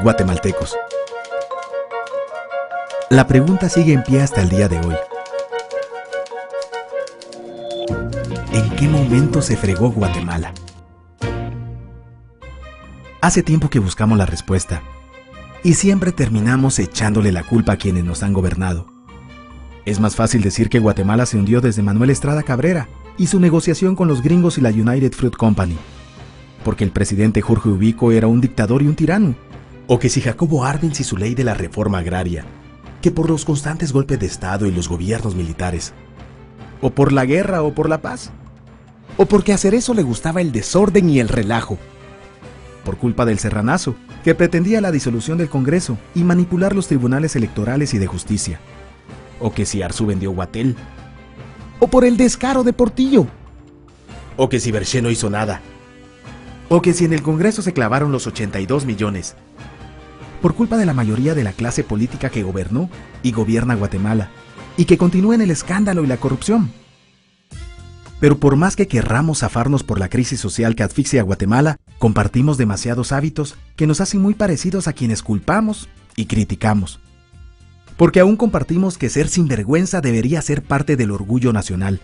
guatemaltecos. La pregunta sigue en pie hasta el día de hoy. ¿En qué momento se fregó Guatemala? Hace tiempo que buscamos la respuesta, y siempre terminamos echándole la culpa a quienes nos han gobernado. Es más fácil decir que Guatemala se hundió desde Manuel Estrada Cabrera y su negociación con los gringos y la United Fruit Company, porque el presidente Jorge Ubico era un dictador y un tirano, o que si Jacobo Arbenz y su ley de la reforma agraria, que por los constantes golpes de Estado y los gobiernos militares, o por la guerra o por la paz, o porque a Cerezo le gustaba el desorden y el relajo, por culpa del Serranazo, que pretendía la disolución del Congreso y manipular los tribunales electorales y de justicia, o que si Arzú vendió Guatel, o por el descaro de Portillo, o que si Berché no hizo nada, o que si en el Congreso se clavaron los 82 millones, por culpa de la mayoría de la clase política que gobernó y gobierna Guatemala, y que continúa en el escándalo y la corrupción. Pero por más que querramos zafarnos por la crisis social que asfixia a Guatemala, compartimos demasiados hábitos que nos hacen muy parecidos a quienes culpamos y criticamos. Porque aún compartimos que ser sinvergüenza debería ser parte del orgullo nacional.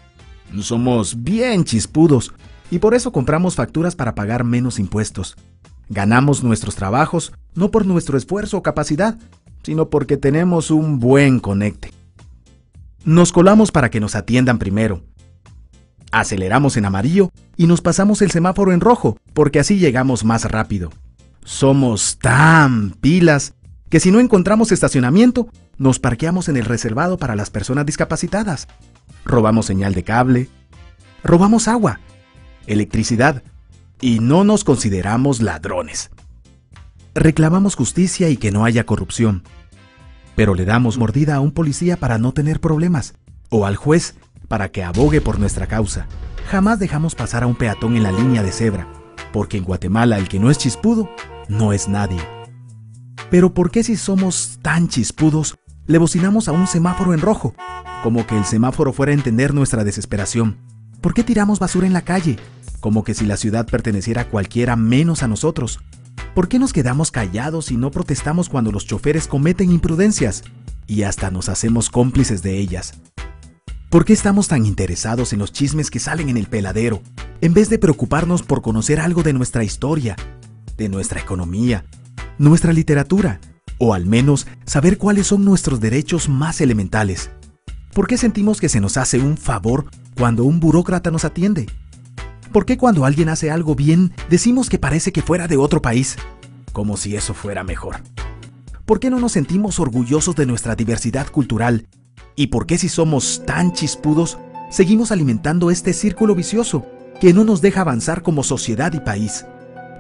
Somos bien chispudos y por eso compramos facturas para pagar menos impuestos. Ganamos nuestros trabajos no por nuestro esfuerzo o capacidad, sino porque tenemos un buen conecte. Nos colamos para que nos atiendan primero. Aceleramos en amarillo y nos pasamos el semáforo en rojo, porque así llegamos más rápido. Somos tan pilas que si no encontramos estacionamiento, nos parqueamos en el reservado para las personas discapacitadas. Robamos señal de cable, robamos agua, electricidad, y no nos consideramos ladrones. Reclamamos justicia y que no haya corrupción, pero le damos mordida a un policía para no tener problemas, o al juez para que abogue por nuestra causa. Jamás dejamos pasar a un peatón en la línea de cebra, porque en Guatemala el que no es chispudo no es nadie. Pero ¿por qué si somos tan chispudos le bocinamos a un semáforo en rojo? Como que el semáforo fuera a entender nuestra desesperación. ¿Por qué tiramos basura en la calle? Como que si la ciudad perteneciera a cualquiera menos a nosotros. ¿Por qué nos quedamos callados y no protestamos cuando los choferes cometen imprudencias? Y hasta nos hacemos cómplices de ellas. ¿Por qué estamos tan interesados en los chismes que salen en el peladero, en vez de preocuparnos por conocer algo de nuestra historia, de nuestra economía, nuestra literatura, o al menos saber cuáles son nuestros derechos más elementales? ¿Por qué sentimos que se nos hace un favor cuando un burócrata nos atiende? ¿Por qué cuando alguien hace algo bien decimos que parece que fuera de otro país? Como si eso fuera mejor. ¿Por qué no nos sentimos orgullosos de nuestra diversidad cultural? ¿Y por qué si somos tan chispudos seguimos alimentando este círculo vicioso que no nos deja avanzar como sociedad y país?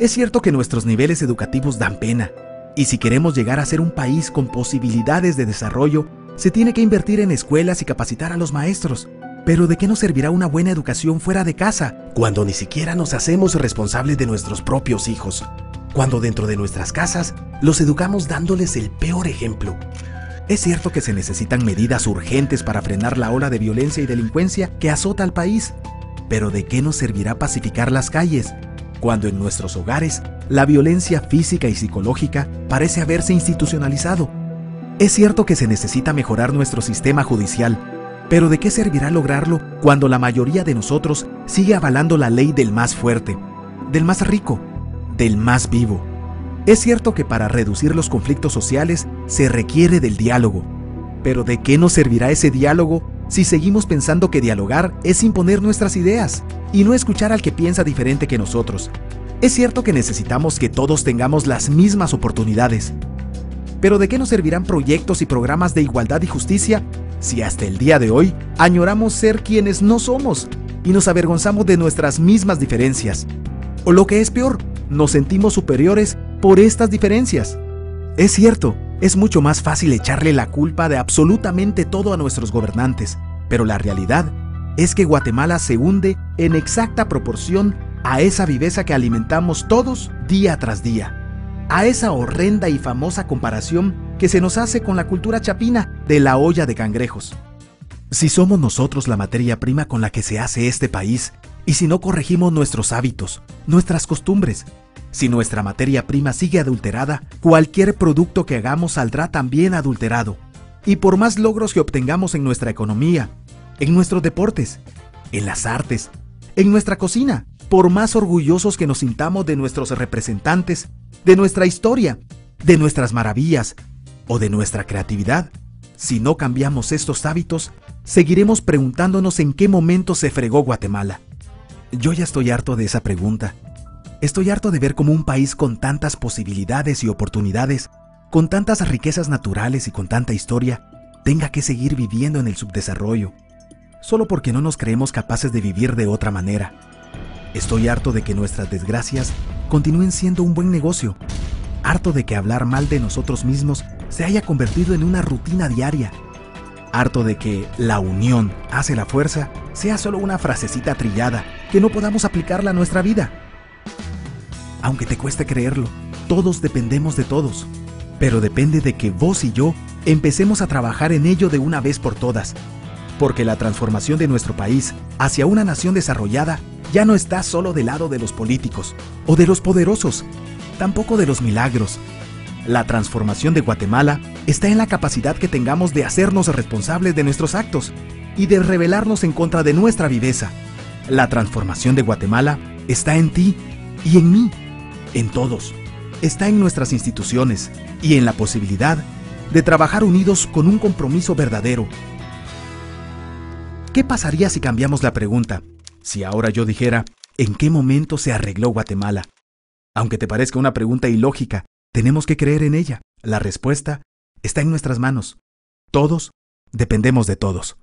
Es cierto que nuestros niveles educativos dan pena, y si queremos llegar a ser un país con posibilidades de desarrollo, se tiene que invertir en escuelas y capacitar a los maestros. Pero ¿de qué nos servirá una buena educación fuera de casa, cuando ni siquiera nos hacemos responsables de nuestros propios hijos? Cuando dentro de nuestras casas los educamos dándoles el peor ejemplo. Es cierto que se necesitan medidas urgentes para frenar la ola de violencia y delincuencia que azota al país, pero ¿de qué nos servirá pacificar las calles, cuando en nuestros hogares la violencia física y psicológica parece haberse institucionalizado? Es cierto que se necesita mejorar nuestro sistema judicial, pero ¿de qué servirá lograrlo cuando la mayoría de nosotros sigue avalando la ley del más fuerte, del más rico, del más vivo? Es cierto que para reducir los conflictos sociales se requiere del diálogo, pero ¿de qué nos servirá ese diálogo si seguimos pensando que dialogar es imponer nuestras ideas y no escuchar al que piensa diferente que nosotros? Es cierto que necesitamos que todos tengamos las mismas oportunidades, pero ¿de qué nos servirán proyectos y programas de igualdad y justicia si hasta el día de hoy añoramos ser quienes no somos y nos avergonzamos de nuestras mismas diferencias? O lo que es peor, nos sentimos superiores por estas diferencias. Es cierto, es mucho más fácil echarle la culpa de absolutamente todo a nuestros gobernantes, pero la realidad es que Guatemala se hunde en exacta proporción a esa viveza que alimentamos todos día tras día, a esa horrenda y famosa comparación que se nos hace con la cultura chapina de la olla de cangrejos. Si somos nosotros la materia prima con la que se hace este país, y si no corregimos nuestros hábitos, nuestras costumbres, Si nuestra materia prima sigue adulterada, cualquier producto que hagamos saldrá también adulterado. Y por más logros que obtengamos en nuestra economía, en nuestros deportes, en las artes, en nuestra cocina, por más orgullosos que nos sintamos de nuestros representantes, de nuestra historia, de nuestras maravillas o de nuestra creatividad, si no cambiamos estos hábitos, seguiremos preguntándonos en qué momento se fregó Guatemala. Yo ya estoy harto de esa pregunta. Estoy harto de ver cómo un país con tantas posibilidades y oportunidades, con tantas riquezas naturales y con tanta historia, tenga que seguir viviendo en el subdesarrollo, solo porque no nos creemos capaces de vivir de otra manera. Estoy harto de que nuestras desgracias continúen siendo un buen negocio. Harto de que hablar mal de nosotros mismos se haya convertido en una rutina diaria. Harto de que la unión hace la fuerza sea solo una frasecita trillada que no podamos aplicarla a nuestra vida. Aunque te cueste creerlo, todos dependemos de todos. Pero depende de que vos y yo empecemos a trabajar en ello de una vez por todas. Porque la transformación de nuestro país hacia una nación desarrollada ya no está solo del lado de los políticos o de los poderosos, tampoco de los milagros. La transformación de Guatemala está en la capacidad que tengamos de hacernos responsables de nuestros actos y de rebelarnos en contra de nuestra viveza. La transformación de Guatemala está en ti y en mí, en todos. Está en nuestras instituciones y en la posibilidad de trabajar unidos con un compromiso verdadero. ¿Qué pasaría si cambiamos la pregunta? Si ahora yo dijera, ¿en qué momento se arregló Guatemala? Aunque te parezca una pregunta ilógica, tenemos que creer en ella. La respuesta está en nuestras manos. Todos dependemos de todos.